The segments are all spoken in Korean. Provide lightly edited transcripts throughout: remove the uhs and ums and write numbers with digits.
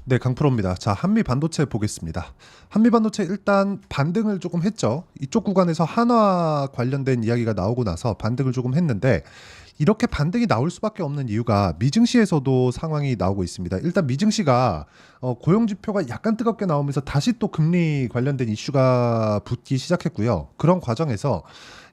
네, 강프로입니다. 자, 한미 반도체 보겠습니다. 한미 반도체 일단 반등을 조금 했죠. 이쪽 구간에서 한화 관련된 이야기가 나오고 나서 반등을 조금 했는데 이렇게 반등이 나올 수밖에 없는 이유가 미증시에서도 상황이 나오고 있습니다. 일단 미증시가 고용 지표가 약간 뜨겁게 나오면서 다시 또 금리 관련된 이슈가 붙기 시작했고요. 그런 과정에서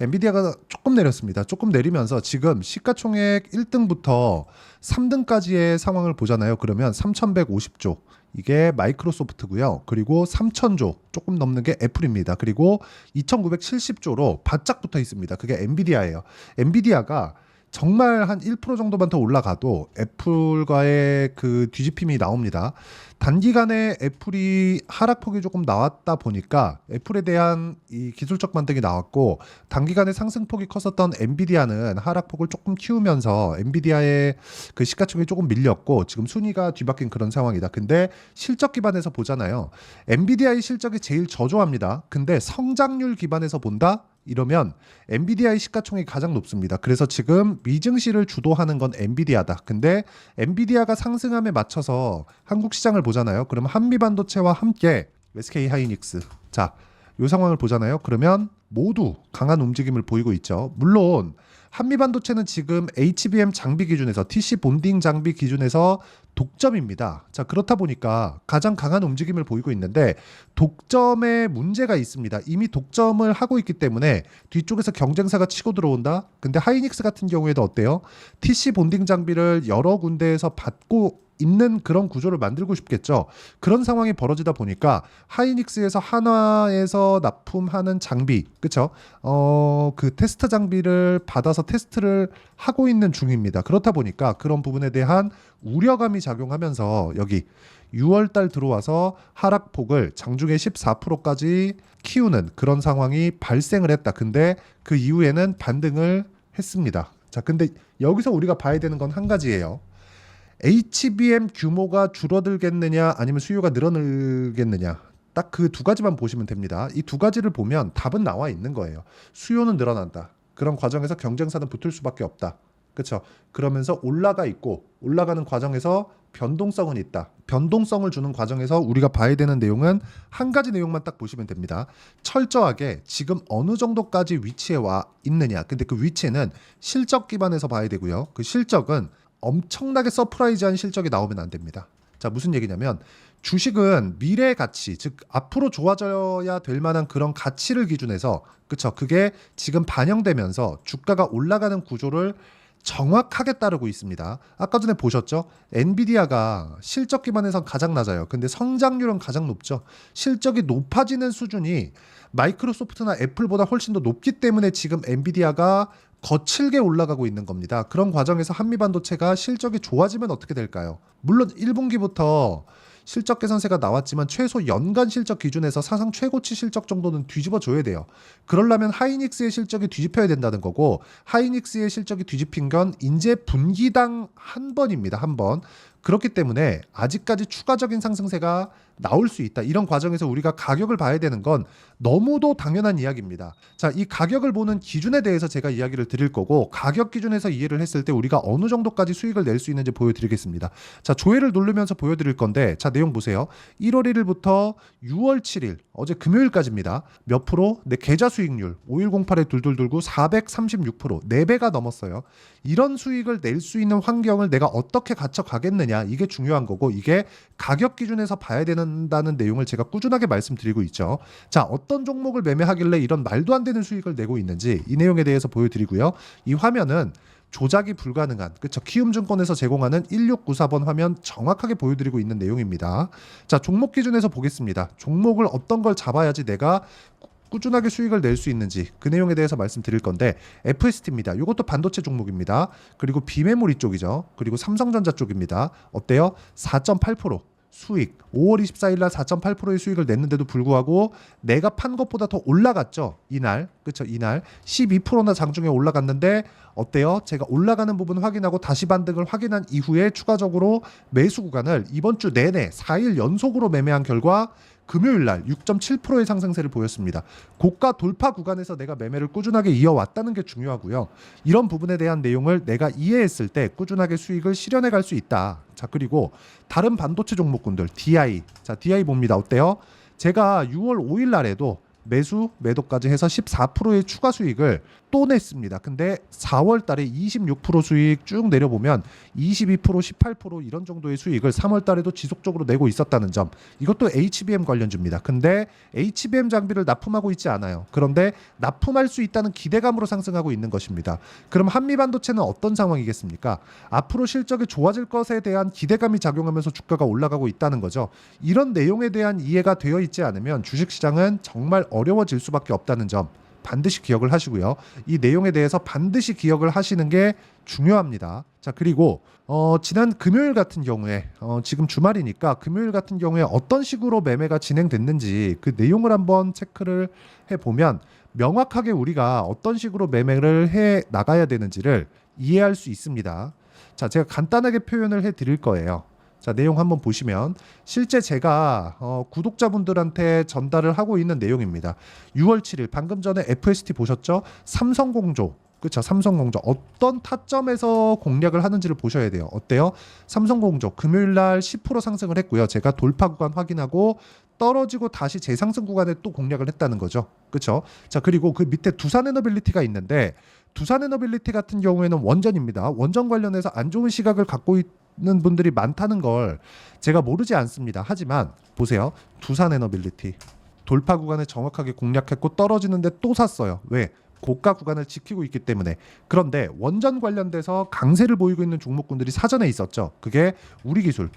엔비디아가 조금 내렸습니다. 조금 내리면서 지금 시가총액 1등부터 3등까지의 상황을 보잖아요. 그러면 3,150조. 이게 마이크로소프트고요. 그리고 3,000조 조금 넘는 게 애플입니다. 그리고 2,970조로 바짝 붙어 있습니다. 그게 엔비디아예요. 엔비디아가 정말 한 1% 정도만 더 올라가도 애플과의 그 뒤집힘이 나옵니다. 단기간에 애플이 하락폭이 조금 나왔다 보니까 애플에 대한 이 기술적 반등이 나왔고 단기간에 상승폭이 컸었던 엔비디아는 하락폭을 조금 키우면서 엔비디아의 그 시가총액이 조금 밀렸고 지금 순위가 뒤바뀐 그런 상황이다. 근데 실적 기반에서 보잖아요. 엔비디아의 실적이 제일 저조합니다. 근데 성장률 기반에서 본다? 이러면 엔비디아의 시가총액이 가장 높습니다. 그래서 지금 미증시를 주도하는 건 엔비디아다. 근데 엔비디아가 상승함에 맞춰서 한국 시장을 보잖아요. 그러면 한미반도체와 함께 SK 하이닉스, 자, 이 상황을 보잖아요. 그러면 모두 강한 움직임을 보이고 있죠. 물론 한미반도체는 지금 HBM 장비 기준에서 TC 본딩 장비 기준에서 독점입니다. 자, 그렇다 보니까 가장 강한 움직임을 보이고 있는데 독점에 문제가 있습니다. 이미 독점을 하고 있기 때문에 뒤쪽에서 경쟁사가 치고 들어온다. 근데 하이닉스 같은 경우에도 어때요? TC 본딩 장비를 여러 군데에서 받고 있는 그런 구조를 만들고 싶겠죠. 그런 상황이 벌어지다 보니까 하이닉스에서 한화에서 납품하는 장비, 그쵸? 그 테스트 장비를 받아서 테스트를 하고 있는 중입니다. 그렇다 보니까 그런 부분에 대한 우려감이 작용하면서 여기 6월 달 들어와서 하락폭을 장중에 14%까지 키우는 그런 상황이 발생을 했다. 근데 그 이후에는 반등을 했습니다. 자, 근데 여기서 우리가 봐야 되는 건 한 가지예요. HBM 규모가 줄어들겠느냐 아니면 수요가 늘어들겠느냐, 딱 그 두 가지만 보시면 됩니다. 이 두 가지를 보면 답은 나와 있는 거예요. 수요는 늘어난다. 그런 과정에서 경쟁사는 붙을 수밖에 없다. 그렇죠? 그러면서 올라가 있고 올라가는 과정에서 변동성은 있다. 변동성을 주는 과정에서 우리가 봐야 되는 내용은 한 가지 내용만 딱 보시면 됩니다. 철저하게 지금 어느 정도까지 위치에 와 있느냐. 근데 그 위치는 실적 기반에서 봐야 되고요. 그 실적은 엄청나게 서프라이즈한 실적이 나오면 안 됩니다. 자, 무슨 얘기냐면 주식은 미래 가치, 즉 앞으로 좋아져야 될 만한 그런 가치를 기준해서, 그쵸? 그게 지금 반영되면서 주가가 올라가는 구조를 정확하게 따르고 있습니다. 아까 전에 보셨죠? 엔비디아가 실적 기반에서 가장 낮아요. 근데 성장률은 가장 높죠. 실적이 높아지는 수준이 마이크로소프트나 애플보다 훨씬 더 높기 때문에 지금 엔비디아가 거칠게 올라가고 있는 겁니다. 그런 과정에서 한미반도체가 실적이 좋아지면 어떻게 될까요? 물론 1분기부터 실적 개선세가 나왔지만 최소 연간 실적 기준에서 사상 최고치 실적 정도는 뒤집어줘야 돼요. 그러려면 하이닉스의 실적이 뒤집혀야 된다는 거고, 하이닉스의 실적이 뒤집힌 건 이제 분기당 한 번입니다. 한 번. 그렇기 때문에 아직까지 추가적인 상승세가 나올 수 있다. 이런 과정에서 우리가 가격을 봐야 되는 건 너무도 당연한 이야기입니다. 자, 이 가격을 보는 기준에 대해서 제가 이야기를 드릴 거고, 가격 기준에서 이해를 했을 때 우리가 어느 정도까지 수익을 낼 수 있는지 보여드리겠습니다. 자, 조회를 누르면서 보여드릴 건데, 자, 내용 보세요. 1월 1일부터 6월 7일, 어제 금요일까지입니다. 몇 프로? 내 계좌 수익률 5108에 둘둘 돌고 436%, 4배가 넘었어요. 이런 수익을 낼 수 있는 환경을 내가 어떻게 갖춰가겠느냐, 이게 중요한 거고, 이게 가격 기준에서 봐야 된다는 내용을 제가 꾸준하게 말씀드리고 있죠. 자, 어떤 종목을 매매하길래 이런 말도 안 되는 수익을 내고 있는지 이 내용에 대해서 보여드리고요. 이 화면은 조작이 불가능한, 그쵸? 키움증권에서 제공하는 1694번 화면 정확하게 보여드리고 있는 내용입니다. 자, 종목 기준에서 보겠습니다. 종목을 어떤 걸 잡아야지 내가 꾸준하게 수익을 낼 수 있는지 그 내용에 대해서 말씀드릴 건데, FST입니다. 이것도 반도체 종목입니다. 그리고 비메모리 쪽이죠. 그리고 삼성전자 쪽입니다. 어때요? 4.8% 수익, 5월 24일 날 4.8%의 수익을 냈는데도 불구하고 내가 판 것보다 더 올라갔죠. 이날, 그렇죠? 이날 12%나 장중에 올라갔는데 어때요? 제가 올라가는 부분 확인하고 다시 반등을 확인한 이후에 추가적으로 매수 구간을 이번 주 내내 4일 연속으로 매매한 결과 금요일 날 6.7%의 상승세를 보였습니다. 고가 돌파 구간에서 내가 매매를 꾸준하게 이어왔다는 게 중요하고요. 이런 부분에 대한 내용을 내가 이해했을 때 꾸준하게 수익을 실현해 갈 수 있다. 자, 그리고 다른 반도체 종목군들 DI. 자, DI 봅니다. 어때요? 제가 6월 5일 날에도 매수, 매도까지 해서 14%의 추가 수익을 또 냈습니다. 근데 4월 달에 26% 수익 쭉 내려보면 22%, 18% 이런 정도의 수익을 3월 달에도 지속적으로 내고 있었다는 점. 이것도 HBM 관련주입니다. 근데 HBM 장비를 납품하고 있지 않아요. 그런데 납품할 수 있다는 기대감으로 상승하고 있는 것입니다. 그럼 한미반도체는 어떤 상황이겠습니까? 앞으로 실적이 좋아질 것에 대한 기대감이 작용하면서 주가가 올라가고 있다는 거죠. 이런 내용에 대한 이해가 되어 있지 않으면 주식시장은 정말 어려워질 수밖에 없다는 점 반드시 기억을 하시고요. 이 내용에 대해서 반드시 기억을 하시는 게 중요합니다. 자, 그리고 지난 금요일 같은 경우에 지금 주말이니까 금요일 같은 경우에 어떤 식으로 매매가 진행됐는지 그 내용을 한번 체크를 해보면 명확하게 우리가 어떤 식으로 매매를 해 나가야 되는지를 이해할 수 있습니다. 자, 제가 간단하게 표현을 해 드릴 거예요. 자, 내용 한번 보시면 실제 제가 구독자분들한테 전달을 하고 있는 내용입니다. 6월 7일 방금 전에 FST 보셨죠? 삼성공조. 그렇죠. 삼성공조 어떤 타점에서 공략을 하는지를 보셔야 돼요. 어때요? 삼성공조 금요일 날 10% 상승을 했고요. 제가 돌파 구간 확인하고 떨어지고 다시 재상승 구간에 또 공략을 했다는 거죠. 그렇죠? 자, 그리고 그 밑에 두산에너빌리티가 있는데 두산에너빌리티 같은 경우에는 원전입니다. 원전 관련해서 안 좋은 시각을 갖고 있는 분들이 많다는 걸 제가 모르지 않습니다. 하지만 보세요. 두산에너빌리티 돌파 구간에 정확하게 공략했고 떨어지는데 또 샀어요. 왜? 고가 구간을 지키고 있기 때문에. 그런데 원전 관련돼서 강세를 보이고 있는 종목군들이 사전에 있었죠. 그게 우리기술.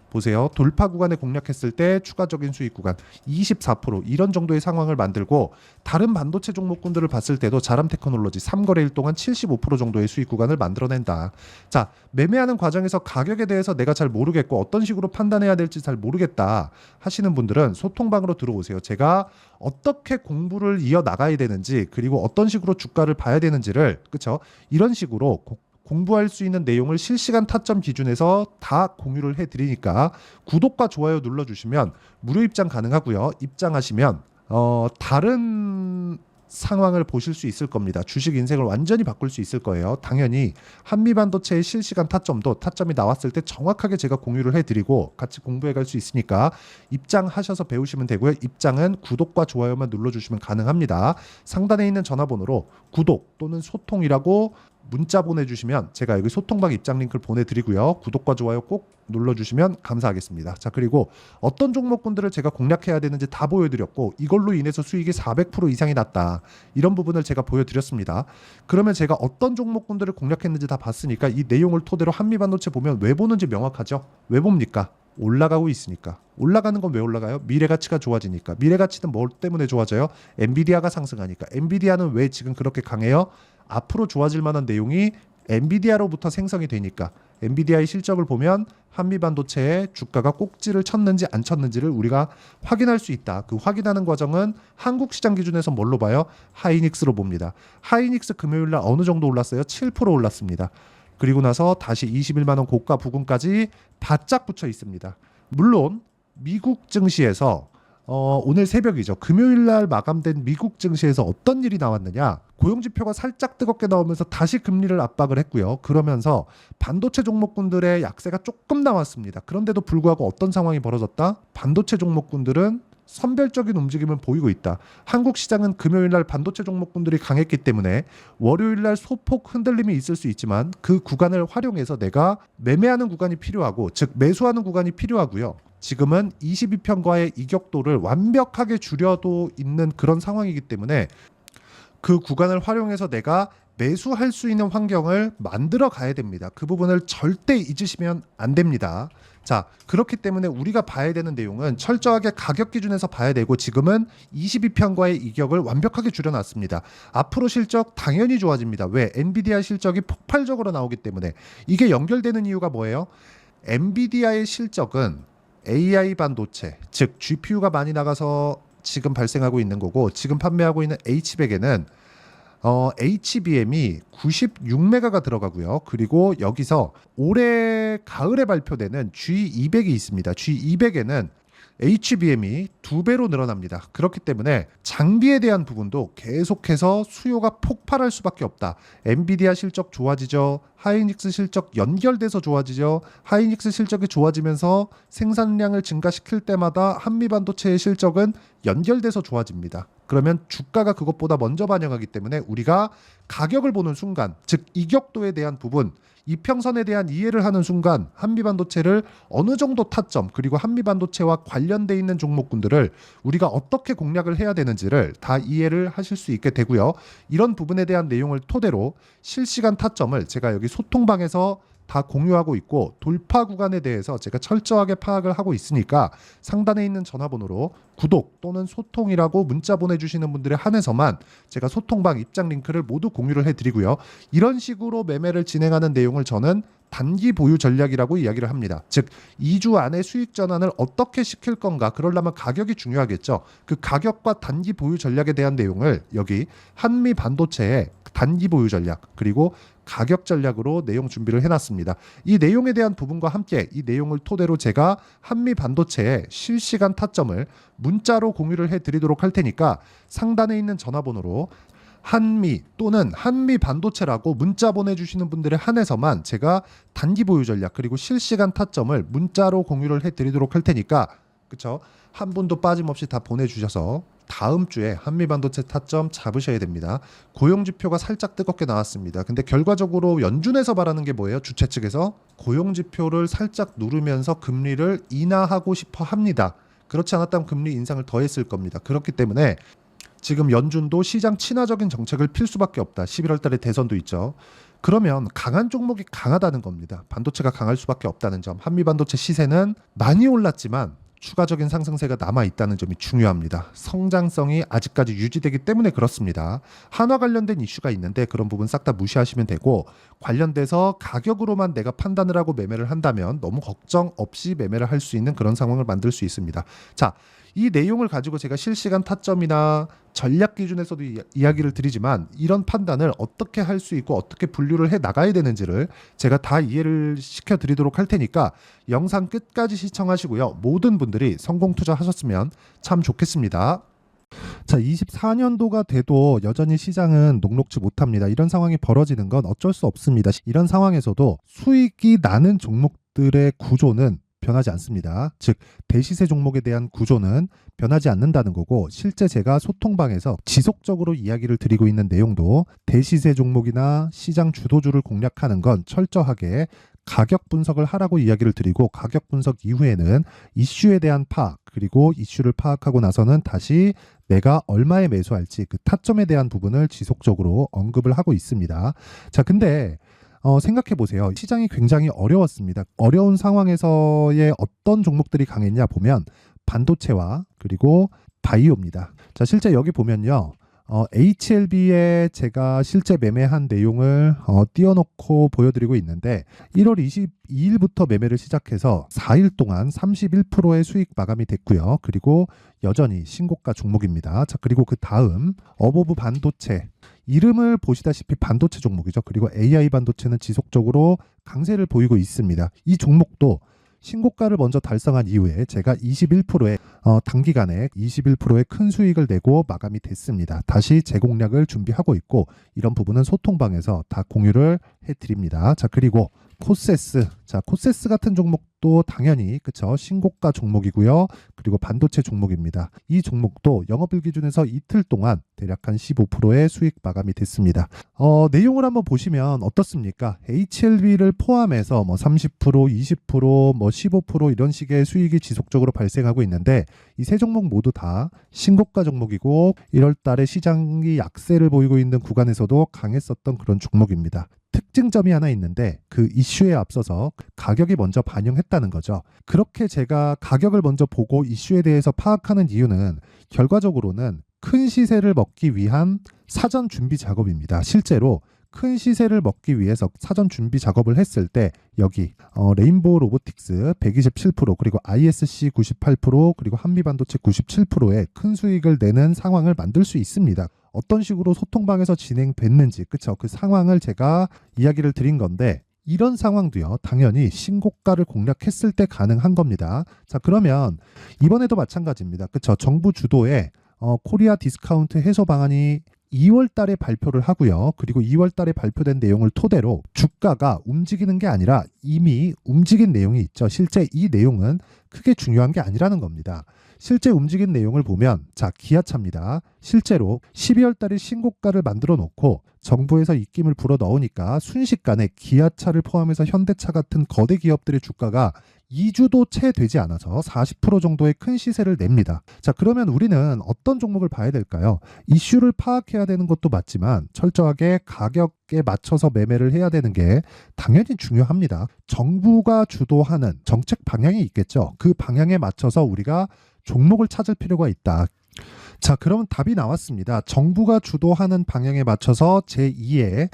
보세요. 돌파 구간에 공략했을 때 추가적인 수익 구간 24% 이런 정도의 상황을 만들고 다른 반도체 종목군들을 봤을 때도 자람테크놀로지 3거래일 동안 75% 정도의 수익 구간을 만들어낸다. 자, 매매하는 과정에서 가격에 대해서 내가 잘 모르겠고 어떤 식으로 판단해야 될지 잘 모르겠다 하시는 분들은 소통방으로 들어오세요. 제가 어떻게 공부를 이어나가야 되는지 그리고 어떤 식으로 주가를 봐야 되는지를 그렇죠? 이런 식으로 공부할 수 있는 내용을 실시간 타점 기준에서 다 공유를 해드리니까 구독과 좋아요 눌러주시면 무료 입장 가능하고요. 입장하시면 다른 상황을 보실 수 있을 겁니다. 주식 인생을 완전히 바꿀 수 있을 거예요. 당연히 한미반도체의 실시간 타점이 나왔을 때 정확하게 제가 공유를 해드리고 같이 공부해 갈 수 있으니까 입장하셔서 배우시면 되고요. 입장은 구독과 좋아요만 눌러주시면 가능합니다. 상단에 있는 전화번호로 구독 또는 소통이라고 문자 보내주시면 제가 여기 소통방 입장 링크를 보내드리고요. 구독과 좋아요 꼭 눌러주시면 감사하겠습니다. 자, 그리고 어떤 종목군들을 제가 공략해야 되는지 다 보여드렸고 이걸로 인해서 수익이 400% 이상이 났다. 이런 부분을 제가 보여드렸습니다. 그러면 제가 어떤 종목군들을 공략했는지 다 봤으니까 이 내용을 토대로 한미반도체 보면 왜 보는지 명확하죠? 왜 봅니까? 올라가고 있으니까. 올라가는 건 왜 올라가요? 미래 가치가 좋아지니까. 미래 가치는 뭘 때문에 좋아져요? 엔비디아가 상승하니까. 엔비디아는 왜 지금 그렇게 강해요? 앞으로 좋아질 만한 내용이 엔비디아로부터 생성이 되니까. 엔비디아의 실적을 보면 한미반도체의 주가가 꼭지를 쳤는지 안 쳤는지를 우리가 확인할 수 있다. 그 확인하는 과정은 한국 시장 기준에서 뭘로 봐요? 하이닉스로 봅니다. 하이닉스 금요일 날 어느 정도 올랐어요? 7% 올랐습니다. 그리고 나서 다시 21만 원 고가 부근까지 바짝 붙여 있습니다. 물론 미국 증시에서 오늘 새벽이죠. 금요일 날 마감된 미국 증시에서 어떤 일이 나왔느냐? 고용 지표가 살짝 뜨겁게 나오면서 다시 금리를 압박을 했고요. 그러면서 반도체 종목군들의 약세가 조금 나왔습니다. 그런데도 불구하고 어떤 상황이 벌어졌다? 반도체 종목군들은 선별적인 움직임을 보이고 있다. 한국 시장은 금요일 날 반도체 종목군들이 강했기 때문에 월요일 날 소폭 흔들림이 있을 수 있지만 그 구간을 활용해서 내가 매매하는 구간이 필요하고 즉 매수하는 구간이 필요하고요. 지금은 22평과의 이격도를 완벽하게 줄여도 있는 그런 상황이기 때문에 그 구간을 활용해서 내가 매수할 수 있는 환경을 만들어 가야 됩니다. 그 부분을 절대 잊으시면 안 됩니다. 자, 그렇기 때문에 우리가 봐야 되는 내용은 철저하게 가격 기준에서 봐야 되고 지금은 22평과의 이격을 완벽하게 줄여놨습니다. 앞으로 실적 당연히 좋아집니다. 왜? 엔비디아 실적이 폭발적으로 나오기 때문에. 이게 연결되는 이유가 뭐예요? 엔비디아의 실적은 AI 반도체, 즉 GPU가 많이 나가서 지금 발생하고 있는 거고 지금 판매하고 있는 H100에는 HBM이 96메가가 들어가고요. 그리고 여기서 올해 가을에 발표되는 G200이 있습니다. G200에는 HBM이 2배로 늘어납니다. 그렇기 때문에 장비에 대한 부분도 계속해서 수요가 폭발할 수밖에 없다. 엔비디아 실적 좋아지죠. 하이닉스 실적 연결돼서 좋아지죠. 하이닉스 실적이 좋아지면서 생산량을 증가시킬 때마다 한미반도체의 실적은 연결돼서 좋아집니다. 그러면 주가가 그것보다 먼저 반영하기 때문에 우리가 가격을 보는 순간, 즉 이격도에 대한 부분, 이평선에 대한 이해를 하는 순간 한미반도체를 어느 정도 타점, 그리고 한미반도체와 관련돼 있는 종목군들을 우리가 어떻게 공략을 해야 되는지를 다 이해를 하실 수 있게 되고요. 이런 부분에 대한 내용을 토대로 실시간 타점을 제가 여기 소통방에서 다 공유하고 있고, 돌파 구간에 대해서 제가 철저하게 파악을 하고 있으니까 상단에 있는 전화번호로 구독 또는 소통이라고 문자 보내주시는 분들에 한해서만 제가 소통방 입장 링크를 모두 공유를 해드리고요. 이런 식으로 매매를 진행하는 내용을 저는 단기 보유 전략이라고 이야기를 합니다. 즉 2주 안에 수익 전환을 어떻게 시킬 건가, 그러려면 가격이 중요하겠죠. 그 가격과 단기 보유 전략에 대한 내용을 여기 한미 반도체의 단기 보유 전략 그리고 가격 전략으로 내용 준비를 해놨습니다. 이 내용에 대한 부분과 함께 이 내용을 토대로 제가 한미 반도체의 실시간 타점을 문자로 공유를 해드리도록 할 테니까 상단에 있는 전화번호로 한미 또는 한미 반도체라고 문자 보내주시는 분들에 한해서만 제가 단기 보유 전략 그리고 실시간 타점을 문자로 공유를 해드리도록 할 테니까, 그쵸? 한 분도 빠짐없이 다 보내주셔서 다음 주에 한미 반도체 타점 잡으셔야 됩니다. 고용지표가 살짝 뜨겁게 나왔습니다. 근데 결과적으로 연준에서 바라는 게 뭐예요? 주최 측에서 고용지표를 살짝 누르면서 금리를 인하하고 싶어 합니다. 그렇지 않았다면 금리 인상을 더 했을 겁니다. 그렇기 때문에 지금 연준도 시장 친화적인 정책을 필 수밖에 없다. 11월 달에 대선도 있죠. 그러면 강한 종목이 강하다는 겁니다. 반도체가 강할 수밖에 없다는 점. 한미 반도체 시세는 많이 올랐지만 추가적인 상승세가 남아있다는 점이 중요합니다. 성장성이 아직까지 유지되기 때문에 그렇습니다. 한화 관련된 이슈가 있는데 그런 부분 싹 다 무시하시면 되고, 관련돼서 가격으로만 내가 판단을 하고 매매를 한다면 너무 걱정 없이 매매를 할 수 있는 그런 상황을 만들 수 있습니다. 자, 이 내용을 가지고 제가 실시간 타점이나 전략 기준에서도 이야기를 드리지만 이런 판단을 어떻게 할 수 있고 어떻게 분류를 해 나가야 되는지를 제가 다 이해를 시켜드리도록 할 테니까 영상 끝까지 시청하시고요. 모든 분들이 성공 투자하셨으면 참 좋겠습니다. 자, 24년도가 돼도 여전히 시장은 녹록지 못합니다. 이런 상황이 벌어지는 건 어쩔 수 없습니다. 이런 상황에서도 수익이 나는 종목들의 구조는 변하지 않습니다. 즉 대시세 종목에 대한 구조는 변하지 않는다는 거고, 실제 제가 소통방에서 지속적으로 이야기를 드리고 있는 내용도 대시세 종목이나 시장 주도주를 공략하는 건 철저하게 가격 분석을 하라고 이야기를 드리고, 가격 분석 이후에는 이슈에 대한 파악, 그리고 이슈를 파악하고 나서는 다시 내가 얼마에 매수할지 그 타점에 대한 부분을 지속적으로 언급을 하고 있습니다. 자, 근데 생각해 보세요. 시장이 굉장히 어려웠습니다. 어려운 상황에서의 어떤 종목들이 강했냐 보면 반도체와 그리고 바이오입니다. 자, 실제 여기 보면요. HLB에 제가 실제 매매한 내용을 띄워놓고 보여드리고 있는데 1월 22일부터 매매를 시작해서 4일 동안 31%의 수익 마감이 됐고요. 그리고 여전히 신고가 종목입니다. 자, 그리고 그 다음 어보브 반도체, 이름을 보시다시피 반도체 종목이죠. 그리고 AI 반도체는 지속적으로 강세를 보이고 있습니다. 이 종목도 신고가를 먼저 달성한 이후에 제가 21%의 단기간에 21%의 큰 수익을 내고 마감이 됐습니다. 다시 재공략을 준비하고 있고, 이런 부분은 소통방에서 다 공유를 해드립니다. 자, 그리고 코세스, 자, 코세스 같은 종목도 당연히 그쵸, 신고가 종목이고요. 그리고 반도체 종목입니다. 이 종목도 영업일 기준에서 이틀 동안 대략 한 15%의 수익 마감이 됐습니다. 내용을 한번 보시면 어떻습니까? HLB를 포함해서 뭐 30%, 20%, 뭐 15% 이런 식의 수익이 지속적으로 발생하고 있는데, 이 세 종목 모두 다 신고가 종목이고 1월 달에 시장이 약세를 보이고 있는 구간에서도 강했었던 그런 종목입니다. 특징점이 하나 있는데 그 이슈에 앞서서 가격이 먼저 반영했다는 거죠. 그렇게 제가 가격을 먼저 보고 이슈에 대해서 파악하는 이유는 결과적으로는 큰 시세를 먹기 위한 사전 준비 작업입니다. 실제로 큰 시세를 먹기 위해서 사전 준비 작업을 했을 때 여기 레인보우 로보틱스 127% 그리고 ISC 98% 그리고 한미반도체 97%의 큰 수익을 내는 상황을 만들 수 있습니다. 어떤 식으로 소통방에서 진행됐는지, 그쵸? 그 상황을 제가 이야기를 드린 건데, 이런 상황도요, 당연히 신고가를 공략했을 때 가능한 겁니다. 자, 그러면 이번에도 마찬가지입니다. 그쵸? 정부 주도의 코리아 디스카운트 해소 방안이 2월 달에 발표를 하고요. 그리고 2월 달에 발표된 내용을 토대로 주가가 움직이는 게 아니라 이미 움직인 내용이 있죠. 실제 이 내용은 크게 중요한 게 아니라는 겁니다. 실제 움직인 내용을 보면, 자, 기아차입니다. 실제로 12월 달에 신고가를 만들어 놓고 정부에서 입김을 불어 넣으니까 순식간에 기아차를 포함해서 현대차 같은 거대 기업들의 주가가 2주도 채 되지 않아서 40% 정도의 큰 시세를 냅니다. 자, 그러면 우리는 어떤 종목을 봐야 될까요? 이슈를 파악해야 되는 것도 맞지만 철저하게 가격에 맞춰서 매매를 해야 되는 게 당연히 중요합니다. 정부가 주도하는 정책 방향이 있겠죠. 그 방향에 맞춰서 우리가 종목을 찾을 필요가 있다. 자, 그러면 답이 나왔습니다. 정부가 주도하는 방향에 맞춰서 제2의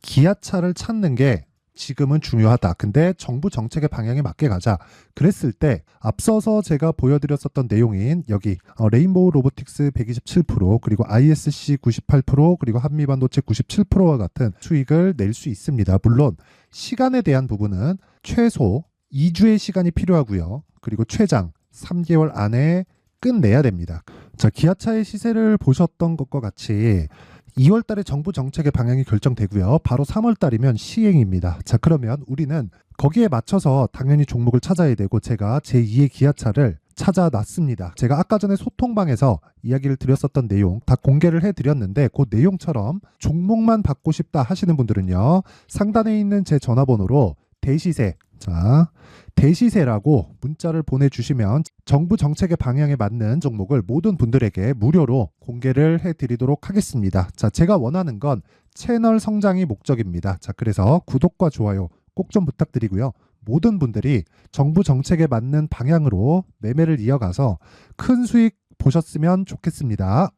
기아차를 찾는 게 지금은 중요하다. 근데 정부 정책의 방향에 맞게 가자. 그랬을 때 앞서서 제가 보여드렸었던 내용인 여기 레인보우 로보틱스 127%, 그리고 ISC 98%, 그리고 한미반도체 97%와 같은 수익을 낼 수 있습니다. 물론 시간에 대한 부분은 최소 2주의 시간이 필요하고요. 그리고 최장 3개월 안에 끝내야 됩니다. 자, 기아차의 시세를 보셨던 것과 같이 2월 달에 정부 정책의 방향이 결정되고요. 바로 3월 달이면 시행입니다. 자, 그러면 우리는 거기에 맞춰서 당연히 종목을 찾아야 되고, 제가 제2의 기아차를 찾아놨습니다. 제가 아까 전에 소통방에서 이야기를 드렸었던 내용 다 공개를 해드렸는데, 그 내용처럼 종목만 받고 싶다 하시는 분들은요, 상단에 있는 제 전화번호로 대시세, 자, 대시세라고 문자를 보내주시면 정부 정책의 방향에 맞는 종목을 모든 분들에게 무료로 공개를 해드리도록 하겠습니다. 자, 제가 원하는 건 채널 성장이 목적입니다. 자, 그래서 구독과 좋아요 꼭 좀 부탁드리고요. 모든 분들이 정부 정책에 맞는 방향으로 매매를 이어가서 큰 수익 보셨으면 좋겠습니다.